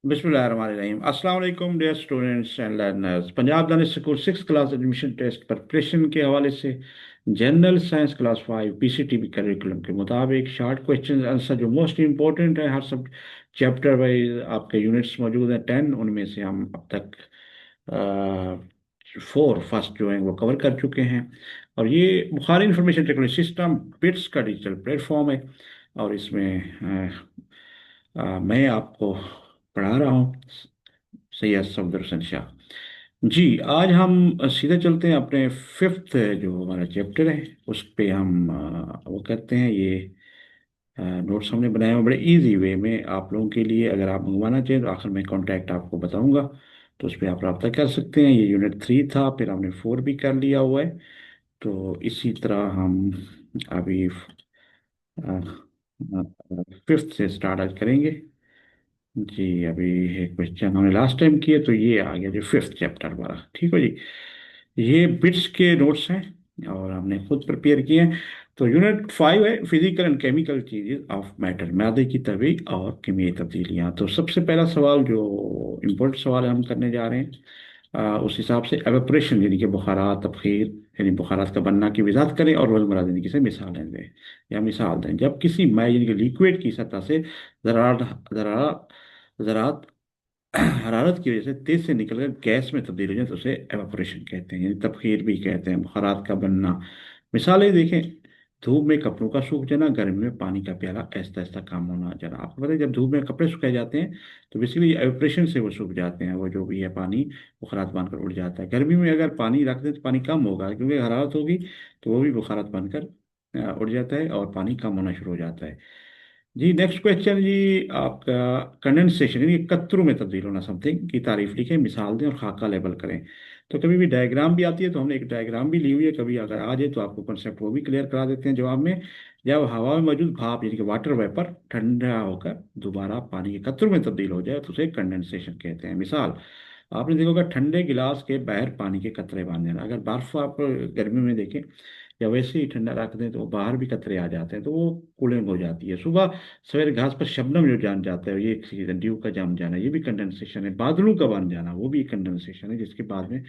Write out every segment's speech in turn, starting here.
बिस्मिल्लाहिर्रहमानिर्रहीम। अस्सलाम वालेकुम dear students and learners. Punjab Danish school 6 class admission test preparation के हवाले से general science class 5 PCTB curriculum के मुताबिक शॉर्ट क्वेश्चन आंसर जो मोस्ट इंपॉर्टेंट है, हर सब चैप्टर वाइज आपके यूनिट्स मौजूद हैं 10। उनमें से हम अब तक 4 फर्स्ट जो हैं वो कवर कर चुके हैं। और ये Bukhari information technology system bits का डिजिटल प्लेटफॉर्म है। और इसमें मैं आपको पढ़ा रहा हूँ, सैयद सफदर हसन शाह जी। आज हम सीधे चलते हैं अपने फिफ्थ जो हमारा चैप्टर है उस पे हम वो करते हैं। ये नोट्स हमने बनाए हुए बड़े इजी वे में आप लोगों के लिए। अगर आप मंगवाना चाहें तो आखिर में कांटेक्ट आपको बताऊंगा, तो उस पर आप रब्ता कर सकते हैं। ये यूनिट 3 था, फिर हमने 4 भी कर लिया हुआ है। तो इसी तरह हम अभी फिफ्थ से स्टार्ट आज करेंगे जी। अभी एक क्वेश्चन हमने लास्ट टाइम किए, तो ये आ गया जी फिफ्थ चैप्टर हमारा। ठीक है जी। ये बिट्स के नोट्स हैं और हमने खुद प्रिपेयर किए हैं। तो यूनिट 5 है physical and chemical changes of matter, मैदे की तभी और कीमियाई तब्दीलियाँ। तो सबसे पहला सवाल जो इम्पोर्टेंट सवाल है हम करने जा रहे हैं, उस हिसाब से एवेपोरेशन यानी कि बुखारात तबखीर यानी बुखारात का बनना की वजाहत करें और रोज़मर्रा ज़िंदगी से मिसालें दें या मिसाल दें। जब किसी मई यानी कि लिक्विड की सतह से ज़रात ज़रात ज़रात हरारत की वजह से तेज से निकलकर गैस में तब्दील हो जाए तो उसे एवापोरेशन कहते हैं, यानी तबखीर भी कहते हैं, बुखारात का बनना। मिसालें देखें, धूप में कपड़ों का सूख जाना, गर्मी में पानी का प्याला आहिस्ता आहिस्ता कम होना जाना। आपको पता है जब धूप में कपड़े सुखाए जाते हैं तो बेसिकली एवापोरेशन से वो सूख जाते हैं, वो जो भी है पानी बुखारात बनकर उड़ जाता है। गर्मी में अगर पानी रख दें तो पानी कम होगा क्योंकि हरारत होगी, तो वो भी बुखारात बनकर उड़ जाता है और पानी कम होना शुरू हो जाता है जी। नेक्स्ट क्वेश्चन जी आपका, कंडेंसेशन यानी कतरों में तब्दील होना, समथिंग की तारीफ लिखें, मिसाल दें और खाका लेबल करें। तो कभी भी डायग्राम भी आती है, तो हमने एक डायग्राम भी ली हुई है, कभी अगर आ जाए तो आपको कंसेप्ट वो भी क्लियर करा देते हैं जवाब में। जब हवा में मौजूद भाप यानी कि वाटर वेपर ठंडा होकर दोबारा पानी के कतरों में तब्दील हो जाए तो उसे कंडेंसेशन कहते हैं। मिसाल, आपने देखा होगा ठंडे गिलास के बाहर पानी के कतरे बन जाना। अगर बर्फ आप गर्मी में देखें या वैसे ही ठंडा रख दें तो बाहर भी कतरे आ जाते हैं, तो वो कूलिंग हो जाती है। सुबह सवेरे घास पर शबनम जो जान जाता है, ये एक चीज़ है। ड्यू का जम जाना ये भी कंडेंसेशन है। बादलों का बन जाना वो भी एक कंडेंसेशन है, जिसके बाद में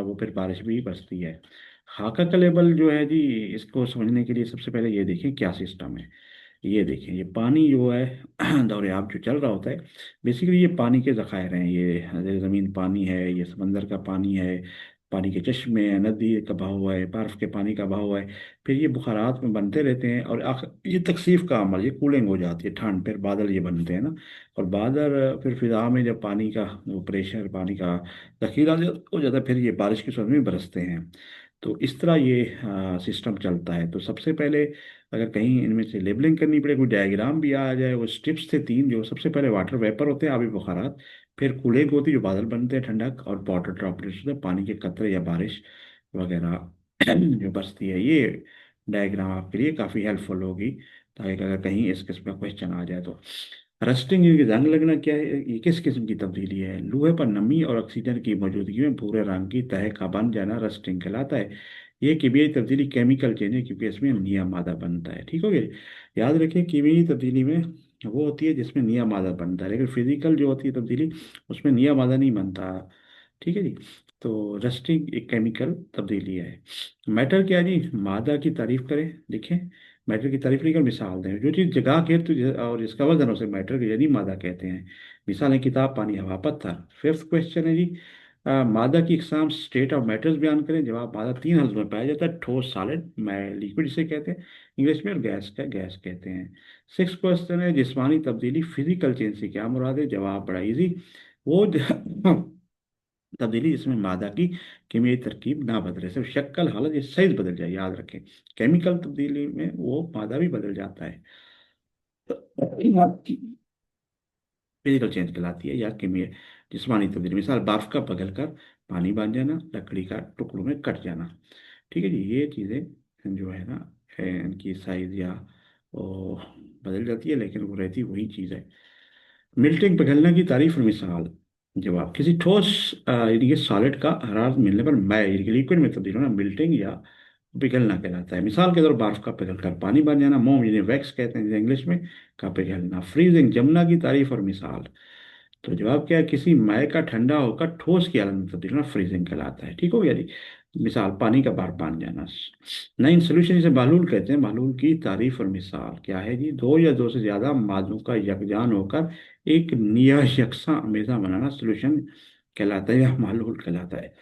वो फिर बारिश भी बरसती है। खाका का लेवल जो है जी, इसको समझने के लिए सबसे पहले ये देखें क्या सिस्टम है। ये देखें, ये पानी जो है दौरे आप जो चल रहा होता है, बेसिकली ये पानी के ज़खायर हैं। ये ज़मीन पानी है, ये समंदर का पानी है, पानी के चश्मे हैं, नदी का बहाव है, बर्फ़ के पानी का बहाव है। फिर ये बुखारात में बनते रहते हैं और ये तकसीफ का अमल, ये कूलिंग हो जाती है ठंड, फिर बादल ये बनते हैं ना। और बादल फिर फिजा में जब पानी का वो प्रेशर, पानी का जखीरा हो जाता है, फिर ये बारिश की सूरत में बरसते हैं। तो इस तरह ये सिस्टम चलता है। तो सबसे पहले अगर कहीं इनमें से लेबलिंग करनी पड़े, कोई डायग्राम भी आ जाए, वो स्टेप्स थे 3। जो सबसे पहले वाटर वेपर होते हैं, आबी बुखारात, फिर कूलिंग होती है जो बादल बनते हैं ठंडक, और वाटर ड्रॉपलेट्स होते हैं पानी के कतरे या बारिश वगैरह जो बरसती है। ये डायग्राम आपके लिए काफ़ी हेल्पफुल होगी, ताकि अगर कहीं इस किस्म का क्वेश्चन आ जाए तो। रस्टिंग यानी कि जंग लगना क्या है, ये किस किस्म की तब्दीली है। लोहे पर नमी और ऑक्सीजन की मौजूदगी में भूरे रंग की तह का बन जाना रस्टिंग कहलाता है। ये कीमियाई तब्दीली केमिकल चेंज है क्योंकि इसमें निया मादा बनता है। ठीक हो गया। याद रखिए कीमियाई तब्दीली में वो होती है जिसमें निया मादा बनता है, लेकिन फिजिकल जो होती है तब्दीली उसमें निया मादा नहीं बनता। ठीक है जी। तो रस्टिंग एक केमिकल तब्दीली है। मैटर क्या है जी, मादा की तारीफ करें, लिखें। मैटर की तारीफ लिखकर मिसाल दें। जो चीज़ जगह के तो और जिसका वजन उसे मैटर यानी मादा कहते हैं। मिसाल है किताब, पानी, हवा, पत्थर। फिफ्थ क्वेश्चन है जी, मादा की इकसाम स्टेट ऑफ मैटर्स बयान करें। जवाब, मादा 3 हल्ज़ में पाया जाता है, ठोस, सॉलिड, मैं लिक्विड जिसे कहते हैं इंग्लिश में, और गैस का गैस कहते हैं। सिक्स क्वेश्चन है, जिस्मानी तब्दीली फिजिकल चेंज से क्या मुराद है। जवाब बड़ा इजी, वो तब्दीली जिसमें मादा की कीमियाई तरकीब ना बदले, सिर्फ शक्ल, हालत या साइज बदल जाए। याद रखें, केमिकल तब्दीली में वो मादा भी बदल जाता है, फिजिकल चेंज कहलाती है या कीमिया जिस्मानी तब्दीली। मिसाल, बर्फ का पिघलकर पानी बन जाना, लकड़ी का टुकड़ों में कट जाना। ठीक है जी। ये चीज़ें जो है ना, इनकी साइज या वो बदल जाती है, लेकिन वो रहती वही चीज़ है। मिल्टिंग, पिघलने की तारीफ और मिसाल। जवाब, किसी ठोस यानी कि सॉलिड का हरारत मिलने पर मैं यानी कि लिक्विड में तब्दील होना मिल्टिंग या पिघलना कहलाता है। मिसाल के तौर पर बर्फ का पिघलकर पानी बन जाना, मोम यानी वैक्स कहते हैं जिसे इंग्लिश में, का पिघलना। फ्रीजिंग, जमना की तारीफ और मिसाल। तो जवाब क्या है, किसी मय का ठंडा होकर ठोस की हालत में तब्दील होना फ्रीजिंग कहलाता है। ठीक हो गया जी। मिसाल, पानी का बार बन जाना। नाइन सोल्यूशन जिसे मालूल कहते हैं, मालूल की तारीफ और मिसाल क्या है जी, दो या दो से ज्यादा मादों का यकजान होकर एक निया यकसा अमेजा बनाना सोल्यूशन कहलाता है या मालूल कहलाता है।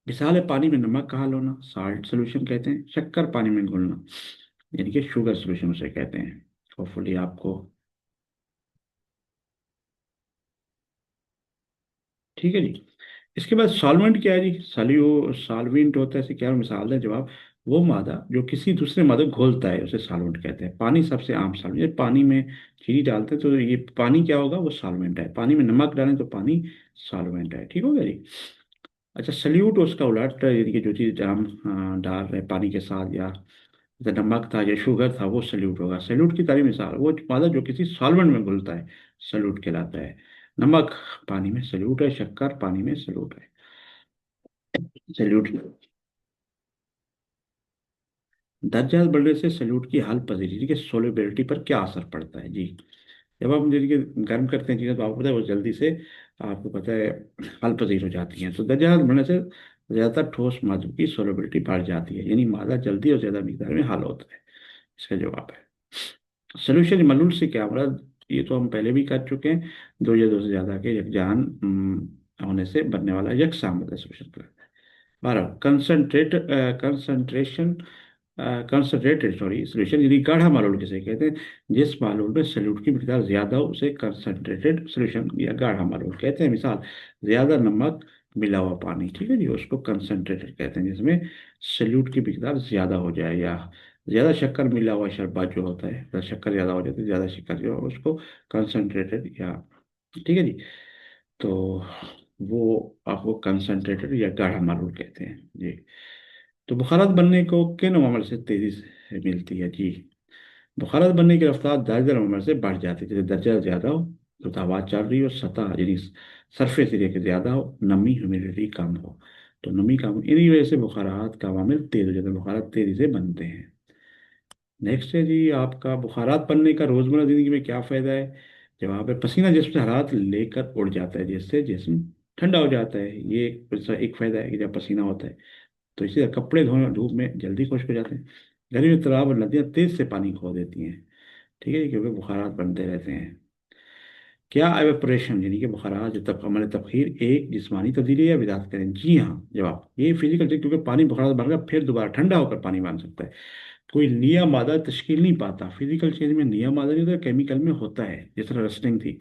मिसाल है, पानी में नमक का हल होना साल्ट सोल्यूशन कहते हैं, शक्कर पानी में घुलना यानी कि शुगर सोल्यूशन उसे कहते हैं। होपफुली आपको ठीक है जी। इसके बाद सॉल्वेंट क्या है जी, सॉल्वेंट होता है, इसे क्या मिसाल है जवाब, वो मादा जो किसी दूसरे मादे को घोलता है उसे सॉल्वेंट कहते हैं। पानी सबसे आम सॉल्वेंट, पानी में चीनी डालते हैं तो ये पानी क्या होगा, वो सॉल्वेंट है। पानी में नमक डालें तो पानी सॉल्वेंट है। ठीक हो गया जी। अच्छा, सल्यूट उसका उलट, यानी कि जो चीज़ हम डाल रहे हैं पानी के साथ, या जैसे नमक था या शुगर था, वो सल्यूट होगा। सल्यूट की तारीफ मिसाल, वो मादा जो किसी सॉल्वेंट में घुलता है सल्यूट कहलाता है। नमक पानी में सल्यूट है, शक्कर पानी में सल्यूट है। सल्यूट, दर्जा बढ़ने से सल्यूट की हाल पजीरी की सोलिबिलिटी पर क्या असर पड़ता है जी। जब आप देखिए गर्म करते हैं चीज़ें तो आपको पता है वो जल्दी से, आपको पता है, हल पजीर हो जाती हैं। तो दर्जा बढ़ने से ज़्यादातर ठोस मादों की सोलिबिलिटी बढ़ जाती है, यानी मादा जल्दी और ज़्यादा मिकदार में हल होता है। इसका जवाब है सोल्यूशन मलूल से क्या मतलब, ये तो हम पहले भी कर चुके हैं, दो या दो से ज़्यादा के यकजान होने से बनने वाला यकसा मतलब solution. 12 concentrate concentration concentrated sorry solution यानी गाढ़ा मालूल किसे कहते हैं, जिस मालूल में सल्यूट की मिकदार ज्यादा हो उसे कंसंट्रेटेड सोल्यूशन या गाढ़ा मालूल कहते हैं। मिसाल, ज्यादा नमक मिला हुआ पानी, ठीक है जी, उसको कंसंट्रेटेड कहते हैं, जिसमें सल्यूट की मिकदार ज्यादा हो जाए। या ज्यादा शक्कर मिला हुआ शरबत जो होता है, शक्कर ज्यादा हो जाती है, ज्यादा शक्कर जो है उसको कंसंट्रेटेड या, ठीक है जी, तो वो आपको कंसंट्रेटेड या गाढ़ा मालूल कहते हैं जी। तो बुखारात बनने को किन अमल से तेजी से मिलती है जी। बुखारात बनने की रफ्तार दर्जन अमल से बढ़ जाती है, जैसे दर्जा ज्यादा हो तो हवा चल रही हो, सतह यानी सरफेस एरिया के ज्यादा हो, नमी ह्यूमिडिटी कम हो। तो नमी कम, इन्हीं वजह से बुखारात का अवामिल तेज हो जाता है, बुखारात तेजी से बनते हैं। नेक्स्ट है जी आपका, बुखारात बनने का रोजमर्रा जिंदगी में क्या फायदा है। जवाब है, पसीना जिसम से हरारत लेकर उड़ जाता है, जिससे जिस्म ठंडा हो जाता है। ये एक फायदा है कि जब पसीना होता है तो इसी तरह कपड़े धोने धूप में जल्दी खुश्क हो जाते हैं। गर्मी में तालाब और नदियाँ तेज से पानी खो देती हैं, ठीक है, क्योंकि बुखारात बनते रहते हैं। क्या एवेपोरेशन यानी कि बुखारात जो तब अमल तबखीर एक जिस्मानी तब्दीली है विदात करें, जी हाँ जवाब ये फिजिकल चेंज, क्योंकि पानी बुखारात बनकर फिर दोबारा ठंडा होकर पानी बन सकता है। कोई निया मादा तश्कील नहीं पाता, फिजिकल चेंज में निया मादा नहीं होता, केमिकल में होता है, जिस तरह रस्टिंग थी।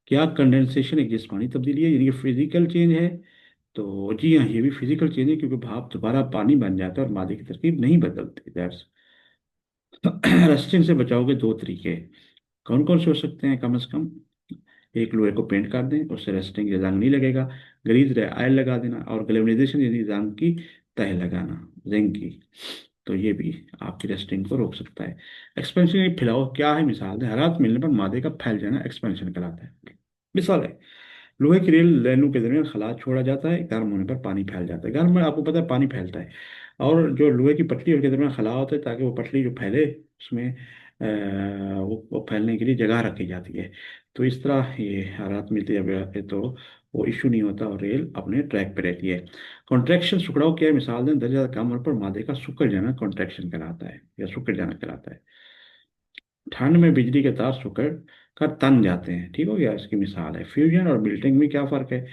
क्या कंडेंसेशन एक जिस्मानी तब्दीली है यानी कि फिजिकल चेंज है। तो जी हाँ, ये भी फिजिकल चेंज है, क्योंकि भाप दोबारा पानी बन जाता है और मादे की तरकीब नहीं बदलती, दैट्स। रस्टिंग से बचाव के दो तरीके कौन कौन से हो सकते हैं, कम से कम एक, लोहे को पेंट कर दें, उससे रस्टिंग या जंग नहीं लगेगा। ग्रीज रे आयल लगा देना, और ग्लेवनाइजेशन यानी जंग की तह लगाना, जिंक की, तो ये भी आपकी रस्टिंग को रोक सकता है। एक्सपेंशन फैलाव क्या है, मिसाल है, हरारत मिलने पर मादे का फैल जाना एक्सपेंशन कहलाता है। मिसाल है, लोहे की रेल लाइनों के दरमियान खला छोड़ा जाता है, गर्म होने पर पानी फैल जाता है। गर्म में आपको पता है पानी फैलता है, और जो लोहे की पटली और के दरमियान खला होता है ताकि वो पटली जो फैले उसमें वो फैलने के लिए जगह रखी जाती है। तो इस तरह ये हालात मिलती है तो वो इशू नहीं होता और रेल अपने ट्रैक पे रहती है। कॉन्ट्रैक्शन सुखड़ाव क्या है, मिसाल दें, दर्जा कम होने पर मादे का सुकड़ जाना कॉन्ट्रैक्शन कहलाता है या सुकड़ जाना कहलाता है। ठंड में बिजली के तार सिकुड़ कर तन जाते हैं, ठीक हो गया, इसकी मिसाल है। फ्यूजन और मेल्टिंग में क्या फर्क है,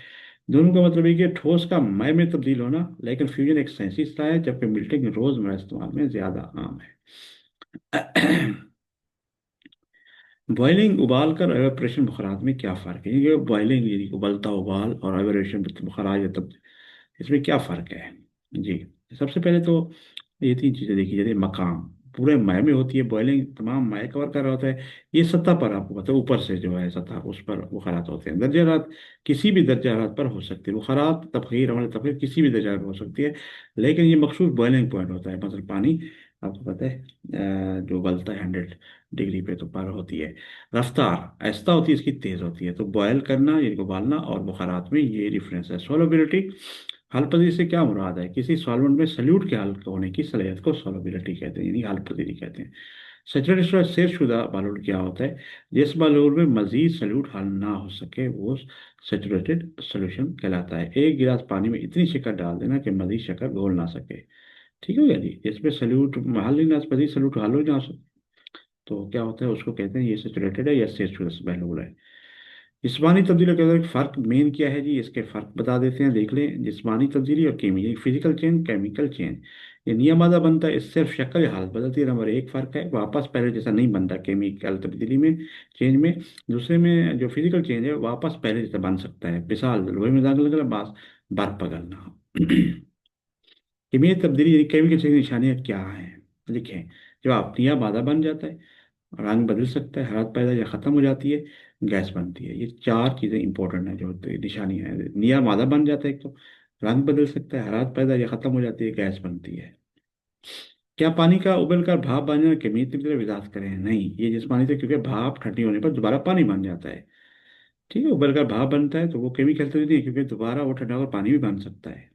दोनों का मतलब है कि ठोस का मय में तब्दील होना, लेकिन फ्यूजन एक साइंसी सलाह है, जबकि मेल्टिंग रोजमर्रा इस्तेमाल में ज्यादा आम है। बॉइलिंग उबाल कर एवेपोरेशन बुखारात में क्या फ़र्क है, ये बॉइलिंग यानी उबलता उबाल और एवेपोरेशन बुखार या तब, इसमें क्या फ़र्क है जी। सबसे पहले तो ये तीन चीज़ें देखी जाती है, मकाम पूरे मय में होती है, बॉइलिंग तमाम मय कवर कर रहा होता है। ये सतह पर आपको पता है, ऊपर से जो है सतह उस पर बुखारात होते हैं। दर्जा हरारत किसी भी दर्जा हरारत पर हो सकती है बुखारात, तबखीर हमारे तबखीर किसी भी दर्जा पर हो सकती है, लेकिन ये मखसूस बॉइलिंग पॉइंट होता है, मतलब पानी आपको पता है जो उबलता है 100 डिग्री पे तो पर होती है। रफ्तार ऐसा होती है, इसकी तेज होती है। तो बॉयल करना यानी उबालना और बुखारात में ये डिफरेंस है। सोलबिलिटी, हलपति से क्या मुराद है, किसी सॉल्वेंट में सल्यूट के हल होने की सलाहियत को सोलबिलिटी कहते हैं, यानी हलपति कहते हैं। सैचुरेटेड स्लोराइड शेषशुदा बालूड क्या होता है? जिस बालूड में मजीद सॉल्यूट हल ना हो सके वो सैचुरेटेड सोल्यूशन कहलाता है। एक गिलास पानी में इतनी शक्कर डाल देना कि मजीद शक्कर घोल ना सके। ठीक हो गया जी, इसमें सल्यूट हल ही ना, मजीद सल्यूट हल हो ही ना सके तो क्या होता है, उसको कहते हैं ये सैचुरेटेड है या शेषशुदा बालूड है। जिस्मानी तब्दीली के अंदर फर्क मेन क्या है जी, इसके फर्क बता देते हैं, देख लें। जिस्मानी तब्दीली और chemical, physical change, chemical change. ये नियम आधा बनता है, इससे सिर्फ शक्ल या हालत बदलती है। नंबर एक फर्क है, वापस पहले जैसा नहीं बनता केमिकल तब्दीली में, चेंज में। दूसरे में जो फिजिकल चेंज है वापस पहले जैसा बन सकता है। मिसाल लोहे में दाग लगना, बास बर्फ पिघलना। केमिकल तब्दीली यानी केमिकल चेंज की निशानियाँ क्या हैं, लिखें। जब आप नियम आधा बन जाता है, रंग बदल सकता है, हरारत पैदा या ख़त्म हो जाती है, गैस बनती है। ये चार चीज़ें इंपॉर्टेंट हैं जो निशानियां हैं। नियर मादा बन जाता है एक तो, रंग बदल सकता है, हरारत पैदा या ख़त्म हो जाती है, गैस बनती है। क्या पानी का उबलकर भाप बन जाना केमिकल तब्दीली विजात करें? नहीं, ये जिस्मानी से, क्योंकि भाप ठंडी होने पर दोबारा पानी बन जाता है। ठीक है, उबलकर भाप बनता है तो वो केमिकल तब्दीली नहीं है, क्योंकि दोबारा वो ठंडा होकर पानी भी बन सकता है।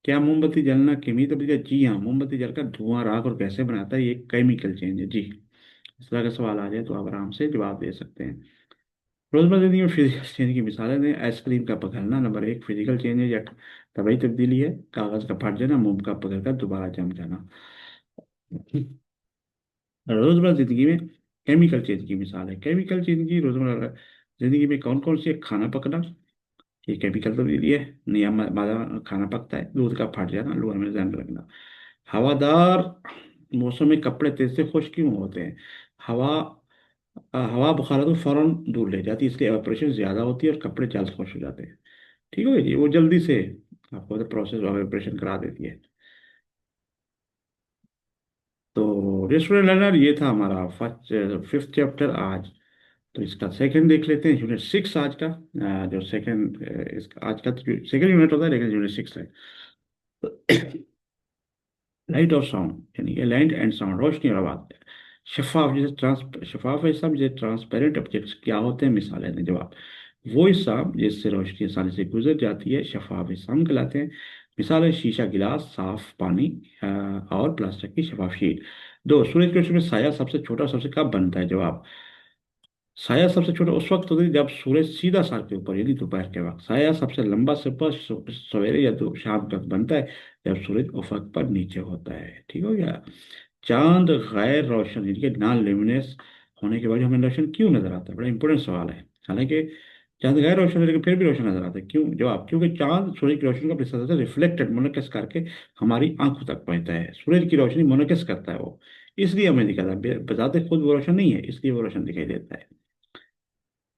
क्या मोमबत्ती जलना केमिकल तब्दीली है? जी हाँ, मोमबत्ती जलकर धुआं, राख और गैसें बनाता है, ये केमिकल चेंज है जी। इस तरह का सवाल आ जाए तो आप आराम से जवाब दे सकते हैं। रोजमर्रा जिंदगी में फिजिकल चेंज की मिसालें दें। आइसक्रीम का पिघलना नंबर एक फिजिकल चेंज है या तबीयी तब्दीली है। कागज का फट जाना, मोम का पिघलकर दोबारा जम जाना। रोजमर्रा जिंदगी में केमिकल चेंज की मिसाल है। केमिकल चेंज की रोजमर्रा जिंदगी में कौन कौन सी है? खाना पकना, ये केमिकल तब्दीली है। नया मादा खाना पकता है। दूध का फट जाना, लोहे में जंग लगना। हवादार मौसम में कपड़े तेज से खुश्क क्यों होते हैं? हवा हवा बुखार तो फौरन दूर ले जाती है, इसलिए एवापोरेशन ज्यादा होती है और कपड़े जल्द खुश हो जाते हैं। ठीक है जी, वो जल्दी से आपको प्रोसेस ऑफ एवापोरेशन करा देती है। तो रेस्टोरेंट लर्नर ये था हमारा फर्स्ट फिफ्थ चैप्टर आज। तो इसका सेकंड देख लेते हैं, यूनिट सिक्स आज का। जो सेकंड इसका आज का तो सेकंड यूनिट होता है, लेकिन यूनिट सिक्स है। लाइट और साउंड, यानी कि लाइट एंड साउंड, रोशनी और आवाज। शफाफ जैसे शफाफ है सब, जैसे ट्रांसपेरेंट ऑब्जेक्ट्स क्या होते हैं? मिसालें दें। जवाब, वो हिस्सा जिससे रोशनी आसानी से गुजर जाती है शफाफ हिस्सा हम कहलाते हैं। मिसाल है शीशा, गिलास, साफ पानी, और प्लास्टिक की शफाफ शीट। दो, सूरज की रोशनी में साया सबसे छोटा सबसे कब बनता है? जवाब, साया सबसे छोटा उस वक्त होता है जब सूरज सीधा सर के ऊपर, यानी दोपहर के वक्त। साया सबसे लंबा सुबह सवेरे या दो शाम तक बनता है, जब सूरज उफक पर नीचे होता है। ठीक हो गया। चांद गैर रोशन, यानी कि नॉन ल्यूमिनस होने के बाद हमें रोशन क्यों नजर आता है? बड़ा इंपॉर्टेंट सवाल है। हालांकि चांद गैर रोशन है लेकिन फिर भी रोशन नजर आता है, क्यों? जवाब, क्योंकि चांद सूरज की रोशनी को अपनी सतह से रिफ्लेक्टेड मुनक्किस करके हमारी आंखों तक पहुंचता है। सूरज की रोशनी मुनक्किस करता है वो, इसलिए हमें दिखाता है। बजाते खुद वो रोशन नहीं है, इसलिए वो रोशन दिखाई देता है।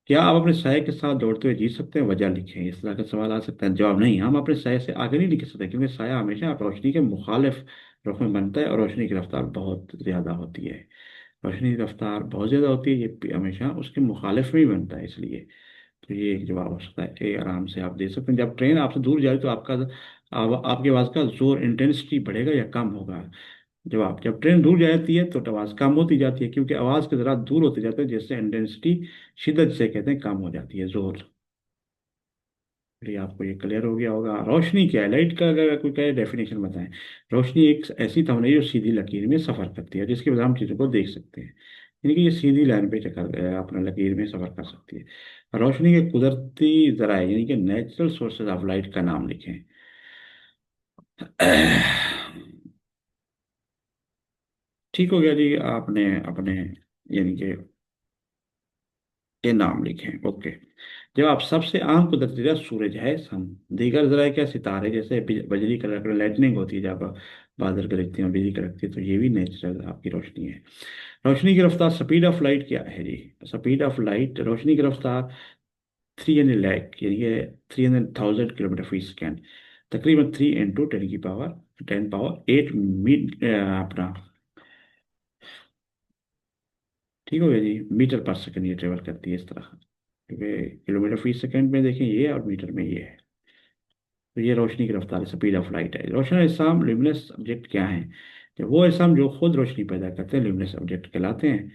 क्या आप अपने साय के साथ दौड़ते हुए जी सकते हैं? वजह लिखें। इस तरह का सवाल आ सकता है। जवाब, नहीं, हम अपने साय से आगे नहीं निकल सकते, क्योंकि साया हमेशा रोशनी के मुखालिफ रुख में बनता है और रोशनी की रफ्तार बहुत ज़्यादा होती है। रोशनी की रफ्तार बहुत ज़्यादा होती है, ये हमेशा उसके मुखालिफ में ही बनता है, इसलिए। तो ये एक जवाब हो सकता है, ये आराम से आप दे सकते हैं। जब ट्रेन आपसे दूर जाए तो आपकी आवाज़ का जोर, इंटेंसिटी बढ़ेगा या कम होगा? जवाब, जब ट्रेन दूर जाती है तो आवाज़ कम होती जाती है, क्योंकि आवाज़ के ज़रा दूर होते जाते हैं, जिससे इंटेंसिटी, शिद्दत से कहते हैं, कम हो जाती है, जोर। चलिए, आपको ये क्लियर हो गया होगा। रोशनी क्या है? लाइट का अगर कोई कहे डेफिनेशन बताएं। रोशनी एक ऐसी तमन्नी जो सीधी लकीर में सफ़र करती है, जिसकी वजह हम चीज़ों को देख सकते हैं। यानी कि ये सीधी लाइन पे चक्कर अपना लकीर में सफ़र कर सकती है। रोशनी के कुदरती ज़राए, यानी कि नेचुरल सोर्सेज ऑफ लाइट का नाम लिखें। ठीक हो गया जी, आपने अपने यानी कि के नाम लिखें। ओके। जवाब, सबसे आम कुदरती जरा सूरज है सन। दीगर जरा क्या? सितारे, जैसे बिजली कड़क लाइटनिंग होती है जब बादल गरजते हैं, बिजली कड़कती है, तो ये भी नेचुरल आपकी रोशनी है। रोशनी की रफ्तार, स्पीड ऑफ लाइट क्या है जी? स्पीड ऑफ लाइट, रोशनी की रफ्तार 300 लाख, यानी कि 300,000 किलोमीटर फी सेकेंड। तकरीबन 3 × 10 की पावर 8 अपना, ठीक हो गया जी, मीटर पर सेकंड ये ट्रेवल करती है इस तरह। क्योंकि किलोमीटर फी सेकंड में देखें ये, और मीटर में ये है। तो ये रोशनी की रफ्तार, स्पीड ऑफ लाइट है। रोशन अजसाम ल्यूमिनस ऑब्जेक्ट क्या है? जब वो अजसाम जो खुद रोशनी पैदा करते हैं ल्यूमिनस ऑब्जेक्ट कहलाते हैं।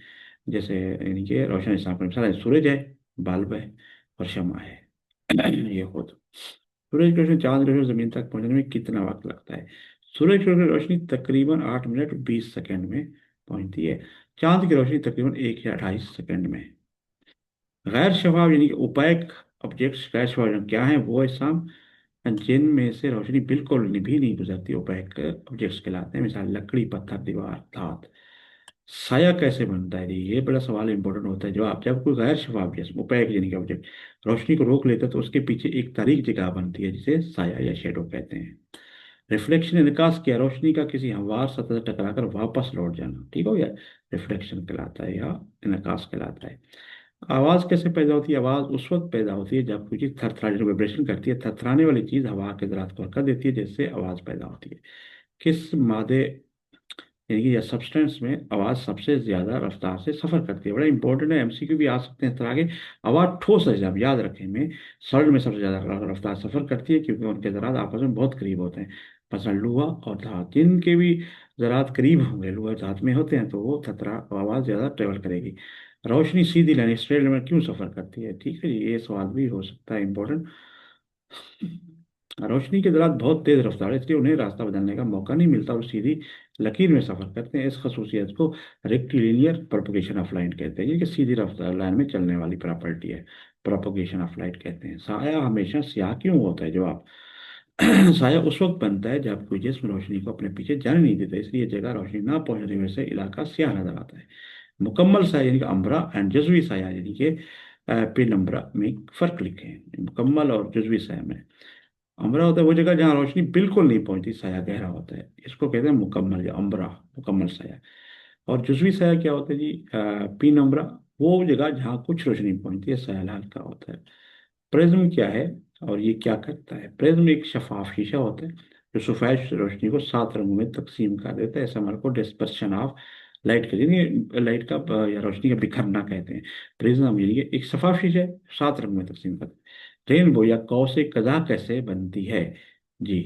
जैसे यानी कि रोशन अजसाम का मिसाल है, सूरज है, बल्ब है, और शमा है। ये खुद सूरज की रोशनी, चांद की रोशनी जमीन तक पहुंचने में कितना वक्त लगता है? सूरज की रोशनी तकरीबन 8 मिनट 20 सेकंड में पहुंचती है। चांद की रोशनी तकरीबन 1 या 2.5 सेकंड में। गैर शफाफ यानी कि ओपैक ऑब्जेक्ट्स गैर शफाफ क्या है, वो इस्लाम जिनमें से रोशनी बिल्कुल भी नहीं गुजरती, ओपैक ऑब्जेक्ट्स कहलाते हैं। मिसाल लकड़ी, पत्थर, दीवार, धात। साया कैसे बनता है जी, ये बड़ा सवाल इंपॉर्टेंट होता है। जवाब, जब कोई गैर शफाफ जिस्म ओपैक यानी कि ऑब्जेक्ट रोशनी को रोक लेता है तो उसके पीछे एक तारीक जगह बनती है जिसे साया या शेडो कहते हैं। रिफ्लेक्शन इनकास किया रोशनी का किसी हमवार सतह से टकराकर वापस लौट जाना, ठीक हो गया, रिफ्लेक्शन कहलाता है या इनकास कहलाता है। आवाज कैसे पैदा होती है, आवाज उस वक्त पैदा होती है जब कोई चीज थरथराने वाइब्रेशन करती है। थरथराने वाली चीज हवा के ज़रात को हरकत देती है जिससे आवाज पैदा होती है। किस मादे यानी कि या सब्सटेंस में आवाज सबसे ज्यादा रफ्तार से सफर करती है, बड़ा इंपॉर्टेंट है, एमसीक्यू भी आ सकते हैं इस तरह के। आवाज ठोस है, जब याद रखें में सॉलिड में सबसे ज्यादा रफ्तार सफर करती है क्योंकि उनके ज़रात आपस में बहुत करीब होते हैं। मसलन लोहा और धात, जिनके भी ज़रात करीब होंगे, लोहा धात में होते हैं, तो वो थतरा आवाज ज्यादा ट्रेवल करेगी। रोशनी सीधी लाइन स्ट्रेट लाइन में क्यों सफर करती है, ठीक है जी, ये सवाल भी हो सकता है इंपॉर्टेंट। रोशनी के दौरान बहुत तेज रफ्तार है इसलिए उन्हें रास्ता बदलने का मौका नहीं मिलता और सीधी लकीर में सफर करते हैं। इस खसूसियत को रेक्टिलिनियर प्रोपगेशन ऑफ लाइट कहते हैं, ये कि सीधी रफ्तार लाइन में चलने वाली प्रॉपर्टी है, प्रोपगेशन ऑफ लाइट कहते हैं। साया हमेशा स्याह क्यों होता है, जवाब साया उस वक्त बनता है जब कोई जिस्म रोशनी को अपने पीछे जाने नहीं देता, इसलिए जगह रोशनी ना पहुंचने की वजह से इलाका स्याह नजर आता है। मुकम्मल साया यानी कि अम्बरा एंड जज़वी साया यानी कि पेनम्बरा में फर्क लिखें, मुकम्मल और जज़वी साया में। अम्बरा होता है वो जगह जहाँ रोशनी बिल्कुल नहीं पहुंचती, साया गहरा होता है, इसको कहते हैं मुकम्मल या अम्बरा, मुकम्मल साया। और जुजवी साया क्या होता है जी, पीन अम्बरा, वो जगह जहाँ कुछ रोशनी पहुंचती है, साया हल्का होता है। प्रिज्म क्या है और ये क्या करता है, प्रिज्म एक शफाफ शीशा होता है जो सफेद रोशनी को 7 रंगों में तकसीम कर देता है। ऐसा हमारे को डिस्पर्शन ऑफ लाइट के लिए लाइट का या रोशनी का बिखरना कहते हैं। प्रिज्म यानी कि एक शफाफ शीशा है, 7 रंगों में तकसीम करता है। रेनबो या कौसे कज़ा कैसे बनती है जी,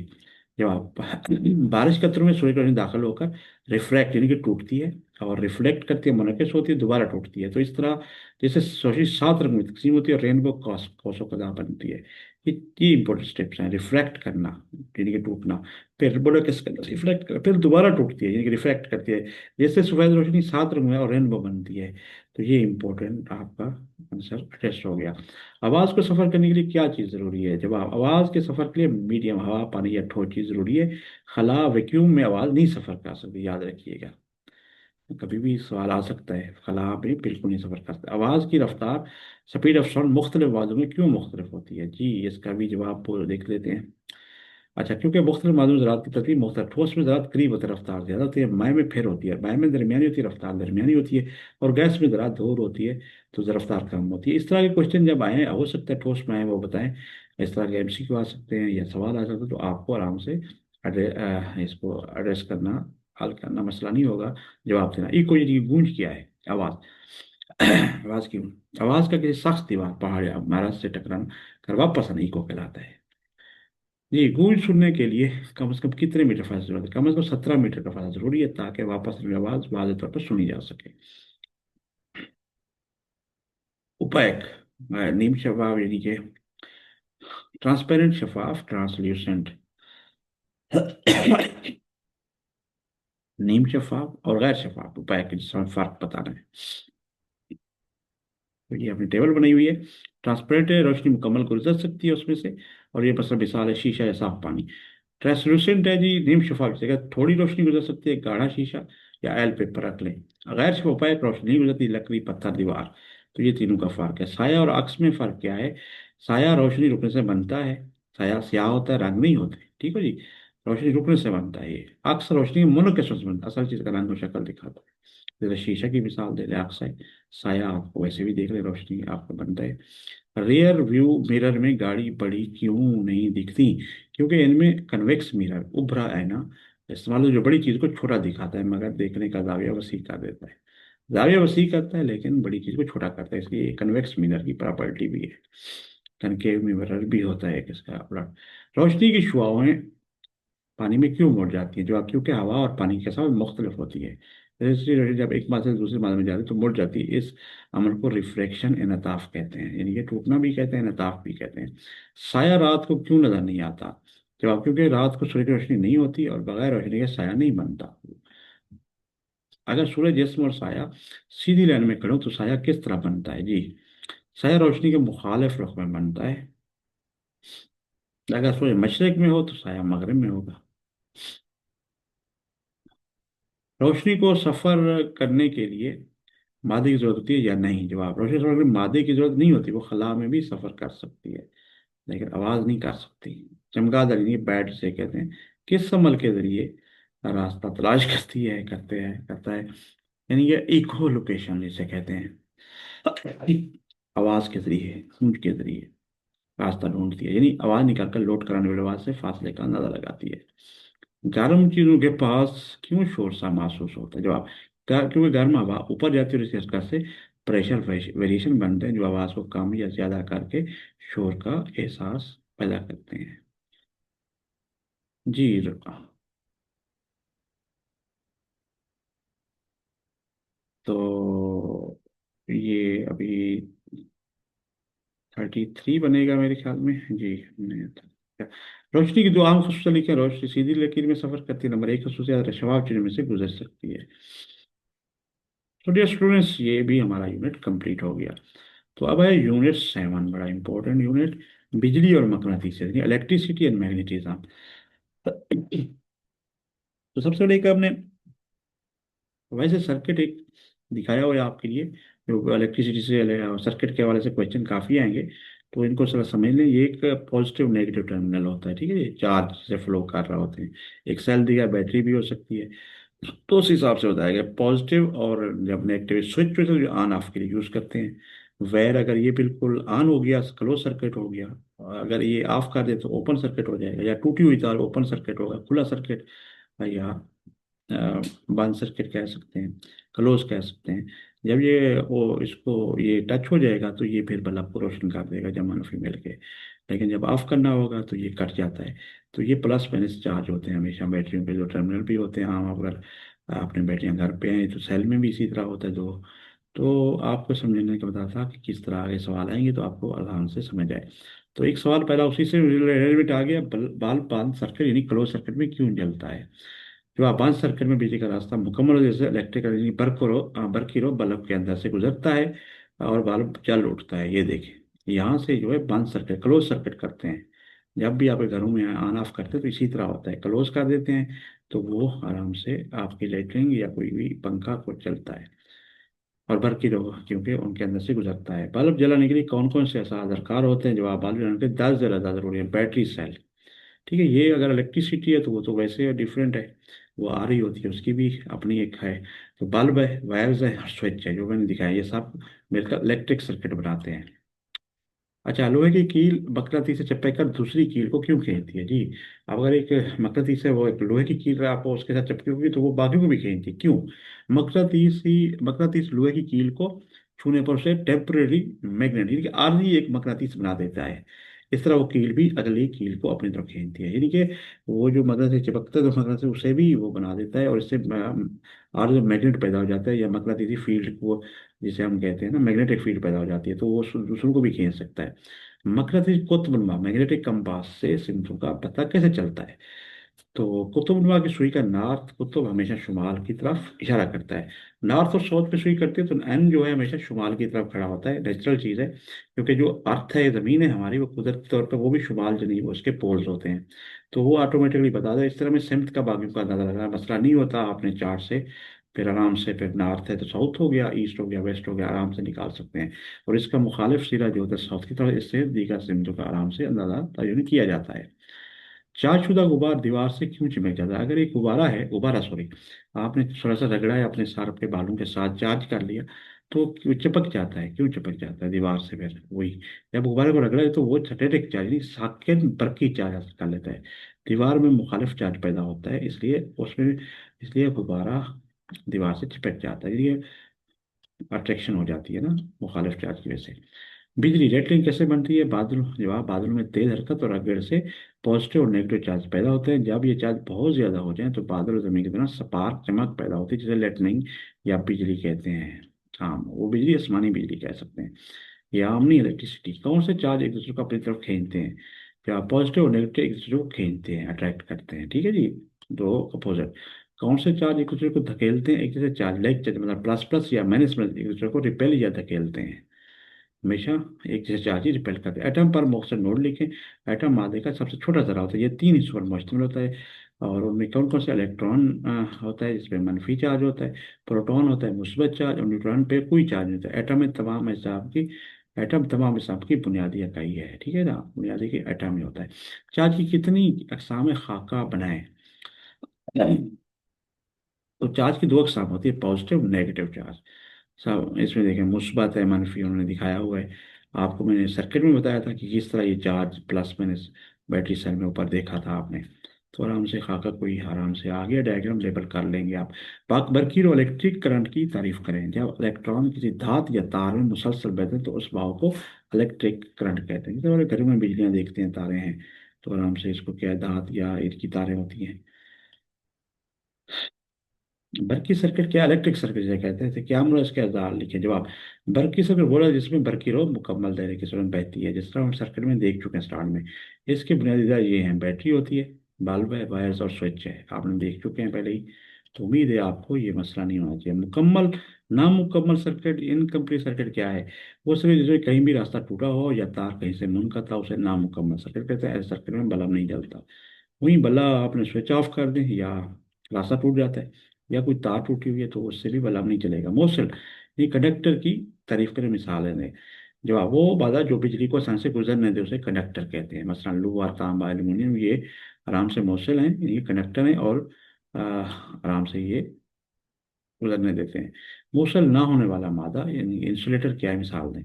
जवाब बारिश कतरों में सूर्य की रोशनी दाखिल होकर रिफ्रैक्ट यानी कि टूटती है और रिफ्लेक्ट करती है, मुनक़िस होती है, दोबारा टूटती है। तो इस तरह जैसे रोशनी 7 रंग में तकसीम होती है और रेनबो कौसो कज़ा बनती है। ये इंपॉर्टेंट स्टेप्स हैं, रिफ्रैक्ट करना यानी कि टूटना, फिर बोलो किस करना, रिफ्लेक्ट कर, फिर दोबारा टूटती है यानी कि रिफ्रैक्ट करती है। जैसे सफेद रोशनी 7 रंग में और रेनबो बनती है। तो ये इंपॉर्टेंट आपका आंसर टेस्ट हो गया। आवाज को सफर करने के लिए क्या चीज जरूरी है, जवाब आवाज के सफर के लिए मीडियम हवा, पानी या ठोस चीज जरूरी है। खला वैक्यूम में आवाज नहीं सफर कर सकती, याद रखिएगा, कभी भी सवाल आ सकता है। खला में बिल्कुल नहीं सफर करता। आवाज की रफ्तार, स्पीड ऑफ साउंड मुख्तलिफ आवाजों में क्यों मुख्तलिफ होती है जी, इसका भी जवाब देख लेते हैं। अच्छा, क्योंकि मुख्तलिफ मालूम ज़रात की तरतीब मुख्तलिफ, ठोस में ज़रात करीब होती है, रफ्तार ज़्यादा होती है, माय में फिर होती है, माय में दरमियानी होती है, रफ्तार दरमियानी होती है, और गैस में ज़रात दूर होती है तो रफ्तार कम होती है। इस तरह के क्वेश्चन जब आए, हो सकता है ठोस में आए वो बताएं, इस तरह के एमसीक्यू आ सकते हैं या सवाल आ सकते हैं, तो आपको आराम से इसको एड्रेस करना, हल करना मसला नहीं होगा, जवाब देना। इको ये गूंज क्या है, आवाज़ आवाज़ की आवाज़ का किसी सख्त दीवार, पहाड़ या इमारत से टकराना कर वापस आना इको कहलाता है जी। गूंज सुनने के लिए कम से कम कितने मीटर फासला जरूरत है, कम से कम 17 मीटर का फासला जरूरी है ताकि वापस आने की आवाज वाज़ेह तौर पर सुनी जा सके। उपायक नीम शफाफ यानी कि ट्रांसपेरेंट, शफाफ, ट्रांसल्यूसेंट। नीम शफाफ और गैर शफाफ उपायक के जिसमें फर्क बताना है। तो ये अपनी टेबल बनाई हुई है। ट्रांसपेरेंट है, रोशनी मुकम्मल गुजर सकती है उसमें से, और ये मतलब मिसाल है शीशा या साफ पानी। ट्रांसलूसेंट है जी, नीम शफाफ जगह थोड़ी रोशनी गुजर सकती है, गाढ़ा शीशा या एल पेपर रख लें। गैर शफाफ रोशनी नहीं गुजरती, लकड़ी, पत्थर, दीवार। तो ये तीनों का फर्क है। साया और अक्स में फर्क क्या है, साया रोशनी रुकने से बनता है, साया स्याह होता है, रंग नहीं होते, ठीक है जी, रोशनी रुकने से बनता है। ये अक्स रोशनी मोनोक्रिस्टल से बनता है, असल चीज का रंग और शक्ल दिखाता है। जैसे शीशा की मिसाल दे रहे अक्स है, साया आपको वैसे भी देख रहे रोशनी आपको बनता है। रियर व्यू मिरर में गाड़ी बड़ी क्यों नहीं दिखती, क्योंकि इनमें कन्वेक्स मिरर, उभरा आईना इस्तेमाल है जो बड़ी चीज को छोटा दिखाता है मगर देखने का जाविया वसी कर देता है। जाविया वसी करता है लेकिन बड़ी चीज को छोटा करता है, इसलिए कन्वेक्स मिरर की प्रॉपर्टी भी है। कनकेव मिरर भी होता है किसका उलट। रोशनी की शुआएं पानी में क्यों मुड़ जाती है, जवाब क्योंकि हवा और पानी के साथ मुख्तलिफ होती है। जैसे जब एक मात्रा से दूसरी मात्रा में जाती है तो मुड़ जाती है। इस अमल को रिफ्रैक्शन इनताफ कहते हैं, यानी कि टूटना भी कहते हैं, इनताफ भी कहते हैं। साया रात को क्यों नजर नहीं आता, जवाब क्योंकि रात को सूर्य की रोशनी नहीं होती और बगैर रोशनी के साया नहीं बनता। अगर सूरज, जिस्म और साया सीधी लाइन में खड़े हो तो साया किस तरह बनता है जी? साया रोशनी के मुखालिफ रुख में बनता है। अगर सूरज मशरक में हो तो साया मगरिब में होगा। रोशनी को सफर करने के लिए मादे की जरूरत होती है या नहीं? जवाब, रोशनी सफर करने में मादे की जरूरत नहीं होती, वो खला में भी सफर कर सकती है लेकिन आवाज नहीं कर सकती। चमगादड़ यानी बैट से कहते हैं, किस अमल के जरिए रास्ता तलाश करती है, करता है, यानी ये इको लोकेशन जिसे कहते हैं, आवाज के जरिए, गूंज के जरिए रास्ता ढूंढती है, यानी आवाज निकालकर लोड कराने वाली आवाज से फासले का अंदाजा लगाती है। गर्म चीजों के पास क्यों शोर सा महसूस होता है? जवाब, क्योंकि गर्म हवा ऊपर जाती है और इस गैस से प्रेशर वेरिएशन बनते हैं जो आवाज को कम या ज्यादा करके शोर का एहसास पैदा करते हैं। जी। तो ये अभी 33 बनेगा मेरे ख्याल में जी। रोशनी की दो आम खसूसियात लिखें। रोशनी सीधी लकीर में सफर करती है। नंबर एक खसूसियात शफाफ चीजों में से गुजर सकती है। तो डियर स्टूडेंट्स, ये भी हमारा यूनिट कंप्लीट हो गया। तो अब है यूनिट 7, बड़ा इंपॉर्टेंट यूनिट, बिजली और मकनातीस, यानी इलेक्ट्रिसिटी एंड मैग्नेटिज्म। तो सबसे पहले एक आपने वैसे सर्किट एक दिखाया हुआ है आपके लिए, जो इलेक्ट्रिसिटी से सर्किट के हवाले से क्वेश्चन काफ़ी आएंगे। तो इनको थोड़ा समझ लें। ये एक पॉजिटिव नेगेटिव टर्मिनल होता है, ठीक है, ये चार्ज से फ्लो कर रहा होते हैं। एक सेल दिया, बैटरी भी हो सकती है। तो उस हिसाब से बताया गया पॉजिटिव और जब नेगेटिव स्विच जो है, जो ऑन ऑफ के लिए यूज़ करते हैं। वायर अगर ये बिल्कुल ऑन हो गया, क्लोज सर्किट हो गया, और अगर ये ऑफ कर दे तो ओपन सर्किट हो जाएगा, या टूटी हुई तार ओपन सर्किट होगा, खुला सर्किट, या बंद सर्किट कह सकते हैं, क्लोज कह सकते हैं। जब ये वो इसको ये टच हो जाएगा तो ये फिर बल्ब को रोशन कर देगा जमा फीमेल के। लेकिन जब ऑफ करना होगा तो ये कट जाता है। तो ये प्लस माइनस चार्ज होते हैं हमेशा बैटरियों के, जो टर्मिनल भी होते हैं आम। अगर आपने बैटरियां घर पे हैं तो सेल में भी इसी तरह होता है। तो आपको समझने का बता था कि किस तरह आगे सवाल आएंगे तो आपको आराम से समझ आए। तो एक सवाल पहला उसी से रिलेटेड आ गया, बल्ब बंद सर्किट यानी क्लोज सर्किट में क्यों जलता है? जो आबाद सर्किट में बिजली का रास्ता मुकम्मल हो जैसे इलेक्ट्रिक यानी बर्क रो बल्ब के अंदर से गुजरता है और बल्ब जल उठता है। ये देखिए, यहाँ से जो है बंद सर्किट, क्लोज सर्किट करते हैं। जब भी आपके घरों में ऑन ऑफ करते हैं तो इसी तरह होता है, क्लोज कर देते हैं तो वो आराम से आपकी लाइटिंग या कोई भी पंखा को चलता है। और बर्की रो क्योंकि उनके अंदर से गुजरता है। बल्ब जलाने के लिए कौन कौन से एहसास दरकार होते हैं? जवाब, बल्ब जलाने के 10 से ज़्यादा जरूरी है। बैटरी सेल, ठीक है, ये अगर इलेक्ट्रिसिटी है तो वो तो वैसे डिफरेंट है, वो आ रही होती है, उसकी भी अपनी एक है। तो बल्ब है, वायर्स है और स्विच है, जो मैंने दिखाया, ये सब मिलकर इलेक्ट्रिक सर्किट बनाते हैं। अच्छा, लोहे की कील मकनातीस से चिपक कर दूसरी कील को क्यों खींचती है जी? अब अगर एक मकनातीस है, वो एक लोहे की कील आप उसके साथ चिपकी होगी तो वो बाकी को भी खींचती है। क्यों? मकनातीस लोहे की कील को छूने पर उसे टेम्परेरी मैग्नेट यानी कि आर्जी एक मकनातीस बना देता है। इस तरह वो कील भी अगली कील को अपनी तरफ खींचती है, यानी कि वो जो मकनातीस चिपकता है तो मकनातीस उसे भी वो बना देता है, और इससे आर्ज मैग्नेट पैदा हो जाता है, या मकनातीसी फील्ड को जिसे हम कहते हैं ना, मैग्नेटिक फील्ड पैदा हो जाती है, तो वो दूसरों को भी खींच सकता है। मकनातीस कुतुबनुमा मैग्नेटिक कंपास से सिमटों का पता कैसे चलता है? तो कुतुबनुमा की सुई का नॉर्थ कुतुब हमेशा शुमाल की तरफ इशारा करता है। नॉर्थ और साउथ पे सुई करती है तो एन जो है हमेशा शुमाल की तरफ खड़ा होता है, नेचुरल चीज़ है, क्योंकि जो अर्थ है, ज़मीन है हमारी, वो कुदरती तौर पर वो भी शुमाल जनीब उसके पोल्स होते हैं। तो वो ऑटोमेटिकली बता दे। इस तरह में सिमत का बाकियों का अंदाजा लगाना मसला नहीं होता, आपने चार्ट से फिर आराम से, फिर नॉर्थ है तो साउथ हो गया, ईस्ट हो गया, वेस्ट हो गया, आराम से निकाल सकते हैं। और इसका मुखालिफ सिरा जो होता है साउथ की तरफ, इससे दीगर सिमतों का आराम से अंदाजा तयन किया जाता है। चाकशुदा गुबार दीवार से क्यों चिपक जाता है? अगर एक गुब्बारा सॉरी, आपने थोड़ा सा रगड़ा है अपने सर पे बालों के साथ, चार्ज कर लिया, तो क्यों चिपक जाता है? क्यों चिपक जाता है दीवार से? फिर वही, जब गुब्बारे को रगड़ा है तो वो स्टैटिक चार्ज यानी साकेत बरकी चार्ज कर लेता है, दीवार में मुखालिफ चार्ज पैदा होता है, इसलिए उसमें, इसलिए गुब्बारा दीवार से चिपक जाता है, ये अट्रैक्शन हो जाती है ना मुखालिफ चार्ज की वजह से। बिजली रेटलिंग कैसे बनती है? बादल, जवाब, बादलों में तेज हरकत और अगड़ से पॉजिटिव और नेगेटिव चार्ज पैदा होते हैं। जब ये चार्ज बहुत ज्यादा हो जाए तो बादल और जमीन के दौरान स्पार्क, चमक पैदा होती है, जिसे लाइटनिंग या बिजली कहते हैं। आम वो बिजली, आसमानी बिजली कह सकते हैं। या आमनी इलेक्ट्रिसिटी, कौन से चार्ज एक दूसरे को अपनी तरफ खींचते हैं? क्या पॉजिटिव और नेगेटिव एक दूसरे को खींचते हैं, अट्रैक्ट करते हैं, ठीक है जी, दो अपोजिट। कौन से चार्ज एक दूसरे को धकेलते हैं? एक दूसरे चार्ज लाइक चार्ज, मतलब प्लस प्लस या माइनस माइनस एक दूसरे को रिपेल या धकेलते हैं। हमेशा एक जैसे चार्ज ही रिपेल करते हैं। एटम पर मॉक्सर नोड लिखें। एटम मादे का सबसे छोटा जरा होता है, ये तीन हिस्सों पर मुश्तमिल होता है। और उनमें कौन कौन से इलेक्ट्रॉन होता है, जिसमें मनफी चार्ज होता है, प्रोटॉन होता है मुस्बत चार्ज, और न्यूट्रॉन पे कोई चार्ज नहीं होता है। एटम तमाम हिसाब की बुनियादी इकाई है, ठीक है ना, बुनियादी की एटम ही होता है। चार्ज की कितनी अकसाम खाका बनाए? तो चार्ज की दो अकसाम होती है, पॉजिटिव नेगेटिव चार्ज। सब इसमें देखें, मुस्बत है, मनफी उन्होंने दिखाया हुआ है। आपको मैंने सर्किट में बताया था कि किस तरह ये charge plus minus battery cell में ऊपर देखा था आपने। तो आराम से खाका कोई आराम से आ गया, डायग्राम लेबल कर लेंगे आप। बर्की और इलेक्ट्रिक करंट की तारीफ करें। जब इलेक्ट्रॉन किसी धात या तार में मुसलसल बहते हैं तो उस बहाव को इलेक्ट्रिक करंट कहते हैं। जैसे हमारे घरों में बिजलियां देखते हैं, तारे हैं, तो आराम से इसको क्या है, धात या इनकी तारें होती हैं। बरकी सर्किट क्या, इलेक्ट्रिक सर्किट जिसे कहते थे, क्या मतलब इसके औजार लिखे? जवाब, बरकी सर्किट बोला जिसमें बरकी रो मुकम्मल दायरे की सूरत में बहती है, जिस तरह हम सर्किट में देख चुके हैं स्टार्ट में। इसके बुनियादी अज़ा ये हैं, बैटरी होती है, बल्ब है, वायर्स और स्विच है, आपने देख चुके हैं पहले ही। तो उम्मीद है आपको ये मसला नहीं होना चाहिए। मुकम्मल, नामुकम्मल सर्किट, इनकम्प्लीट सर्किट क्या है? वो सर्किट जिसमें कहीं भी रास्ता टूटा हो या तार कहीं से मुनक़ता हो, उसे नामुकम्मल सर्किट कहते हैं। ऐसे सर्किट में बल्ब नहीं जलता। वहीं भला आपने स्विच ऑफ कर दें या रास्ता टूट जाता है या कोई तार टूटी हुई है तो उससे भी बल्ब नहीं चलेगा। मोसल, ये कंडक्टर की तारीफ करें, मिसाल है। जवाब, वो बाधा जो बिजली को आसानी से गुजरने दे उसे कंडक्टर कहते हैं। मसलन लोहा, तांबा, एल्यूमिनियम, ये आराम से मोसल हैं, ये कंडक्टर हैं, और आराम से ये गुजरने देते हैं। मोसल ना होने वाला मादा यानी इंसुलेटर क्या है, मिसाल दें।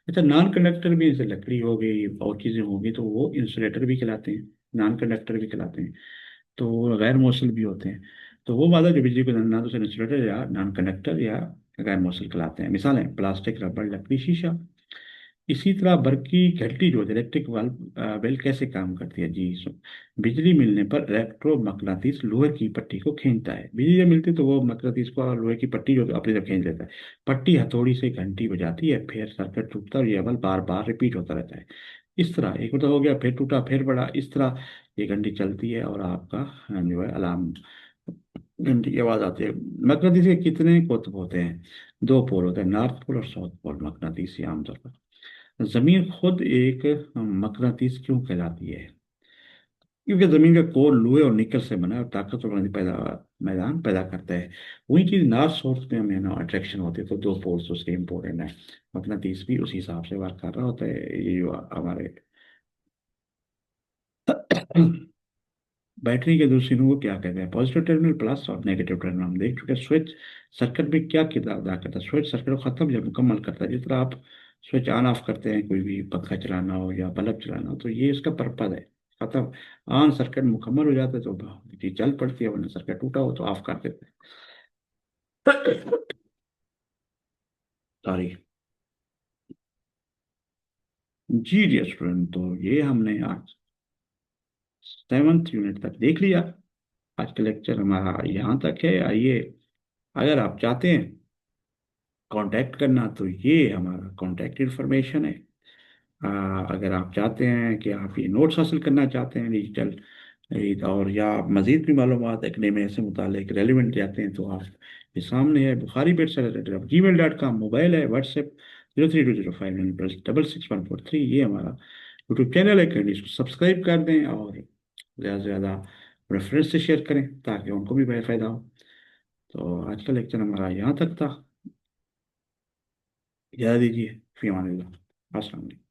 अच्छा, नॉन कंडक्टर भी, जैसे लकड़ी हो गई और चीज़ें होंगी, तो वो इंसुलेटर भी कहलाते हैं, नॉन कंडक्टर भी कहलाते हैं। तो वो गैर मौसल भी होते हैं। तो वो वाला जो बिजली को ना तो उसे इंसुलेटर या नॉन कंडक्टर या गैर मौसल कहलाते हैं। मिसालें, प्लास्टिक, रबड़, लकड़ी, शीशा। इसी तरह बर्क की घंटी जो इलेक्ट्रिक वाल्व बेल कैसे काम करती है? जी बिजली मिलने पर इलेक्ट्रोमगनातिस लोहे की पट्टी को खींचता है। बिजली जब मिलती है तो वो मगनातिस को लोहे की पट्टी जो अपनी तरफ खींच लेता है। पट्टी हथौड़ी से घंटी बजाती है, फिर सर्किट टूटता है और ये अमल बार बार रिपीट होता रहता है। इस तरह एक मतलब हो गया, फिर टूटा, फिर बड़ा, इस तरह ये घंटी चलती है और आपका जो है अलार्म, घंटी की आवाज आती है। मगनातिस के कितने कुतुब होते हैं? दो पोल होते हैं, नॉर्थ पोल और साउथ पोल मगनातिसी आमतौर पर। जमीन खुद एक मकनातीस क्यों कहलाती है? क्योंकि जमीन का कोर लोहे और निकल से बना है और ताकत और मैदान पैदा करता है। वही चीज नॉर्थ साउथ में हमें ना अट्रैक्शन होती है, तो दो पोल्स उसके इम्पोर्टेंट है। मकनातीस भी उसी हिसाब से वर्क कर रहा होता है। ये जो हमारे बैटरी के दो सिरों को क्या कहते हैं? पॉजिटिव टर्मिनल, प्लस और नेगेटिव टर्मिनल हम देख चुके हैं। स्विच सर्किट में क्या किरदार अदा करता है? स्विच सर्किट को खत्म या मुकम्मल करता है। जिस तरह आप स्विच ऑन ऑफ करते हैं, कोई भी पंखा चलाना हो या बल्ब चलाना हो, तो ये इसका पर्पज है। खत्म, ऑन सर्किट मुकम्मल हो जाता है तो बिजली चल पड़ती है, वरना सर्किट टूटा हो तो ऑफ कर देते हैं। सॉरी। जी जी स्टूडेंट, तो ये हमने आज 7th यूनिट तक देख लिया। आज का लेक्चर हमारा यहाँ तक है। आइए, अगर आप चाहते हैं कांटेक्ट करना तो ये हमारा कांटेक्ट इन्फॉर्मेशन है। अगर आप चाहते हैं कि आप ये नोट्स हासिल करना चाहते हैं डिजिटल, और या आप मज़ीद भी मालूमात एकेडमी से मुतालिक रेलिवेंट चाहते हैं, तो आप ये सामने है, बुखारी बेट gmail.com, मोबाइल है, व्हाट्सएप 032059666143, ये हमारा यूट्यूब चैनल है। कहीं इसको सब्सक्राइब कर दें और ज़्यादा से ज़्यादा अपने फ्रेंड्स से शेयर करें ताकि उनको भी फ़ायदा हो। तो आज का लेक्चर हमारा यहाँ तक था। इजाज़त दीजिए, फ़ी अमान अल्लाह। अस्सलाम वालेकुम।